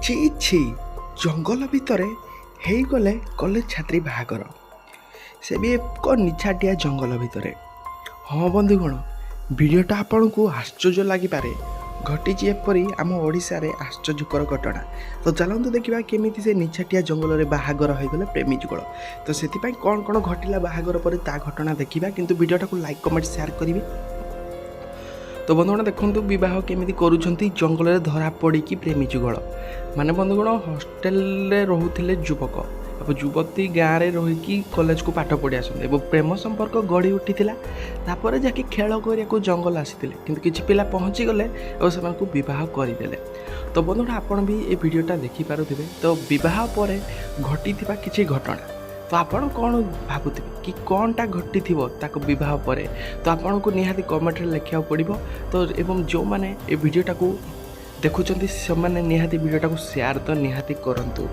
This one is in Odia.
ଛି ଛି ଜଙ୍ଗଲ ଭିତରେ ହେଇଗଲେ କଲେଜ ଛାତ୍ରୀ ବାହାଘର, ସେ ବି ଏକ ନିଛାଟିଆ ଜଙ୍ଗଲ ଭିତରେ। ହଁ ବନ୍ଧୁଗଣ, ଭିଡ଼ିଓଟା ଆପଣଙ୍କୁ ଆଶ୍ଚର୍ଯ୍ୟ ଲାଗିପାରେ। ଘଟିଛି ଏପରି ଆମ ଓଡ଼ିଶାରେ ଆଶ୍ଚର୍ଯ୍ୟକର ଘଟଣା। ତ ଚାଲନ୍ତୁ ଦେଖିବା କେମିତି ସେ ନିଛାଟିଆ ଜଙ୍ଗଲରେ ବାହାଘର ହୋଇଗଲେ ପ୍ରେମୀ ଯୁଗଳ। ତ ସେଥିପାଇଁ କ'ଣ କ'ଣ ଘଟିଲା ବାହାଘର ପରେ ତା ଘଟଣା ଦେଖିବା, କିନ୍ତୁ ଭିଡ଼ିଓଟାକୁ ଲାଇକ୍ କମେଣ୍ଟ ସେୟାର କରିବେ। ତ ବନ୍ଧୁଗଣ ଦେଖନ୍ତୁ, ବିବାହ କେମିତି କରୁଛନ୍ତି ଜଙ୍ଗଲରେ ଧରା ପଡ଼ିକି ପ୍ରେମୀ ଯୁଗଳ। ମାନେ ବନ୍ଧୁଗଣ, ହଷ୍ଟେଲରେ ରହୁଥିଲେ ଯୁବକ ଏବଂ ଯୁବତୀ ଗାଁରେ ରହିକି କଲେଜକୁ ପାଠ ପଢ଼ି ଆସନ୍ତି ଏବଂ ପ୍ରେମ ସମ୍ପର୍କ ଗଢ଼ି ଉଠିଥିଲା। ତାପରେ ଯାକି ଖେଳ କରିବାକୁ ଜଙ୍ଗଲ ଆସିଥିଲେ, କିନ୍ତୁ କିଛି ପିଲା ପହଞ୍ଚିଗଲେ ଏବଂ ସେମାନଙ୍କୁ ବିବାହ କରିଦେଲେ। ତ ବନ୍ଧୁଗଣ, ଆପଣ ବି ଏ ଭିଡ଼ିଓଟା ଦେଖିପାରୁଥିବେ। ତ ବିବାହ ପରେ ଘଟିଥିବା କିଛି ଘଟଣା, ତ ଆପଣ କ'ଣ ଭାବୁଥିବେ କି କ'ଣଟା ଘଟିଥିବ ତାକୁ ବିବାହ ପରେ? ତ ଆପଣଙ୍କୁ ନିହାତି କମେଣ୍ଟରେ ଲେଖିବାକୁ ପଡ଼ିବ। ତ ଏବଂ ଯେଉଁମାନେ ଏ ଭିଡ଼ିଓଟାକୁ ଦେଖୁଛନ୍ତି ସେମାନେ ନିହାତି ଭିଡ଼ିଓଟାକୁ ସେୟାର ତ ନିହାତି କରନ୍ତୁ।